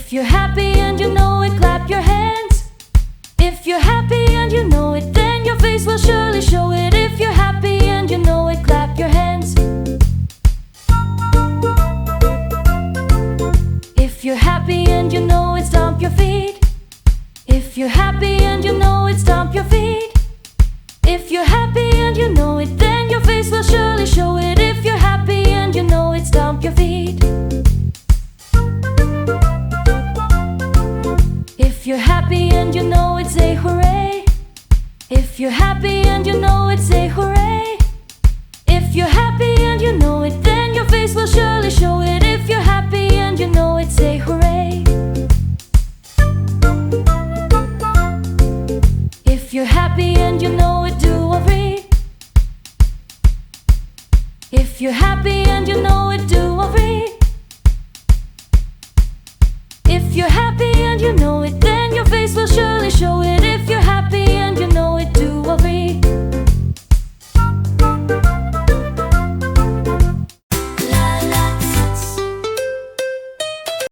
If you're happy and you know it, clap your hands. If you're happy and you know it, then your face will surely show it. If you're happy and you know it, clap your hands. If you're happy and you know it, stomp your feet. If you're happy and you know it, stomp your feet. If you're happy and you know it, then your face will surely show it. If you're happy and you know it, stomp your feet. If you're happy and you know it, say hooray. If you're happy and you know it, say hooray. If you're happy and you know it, then your face will surely show it. If you're happy and you know it, say hooray. If you're happy and you know it, do a read. If you're happy and you know it, do a read. If you're happy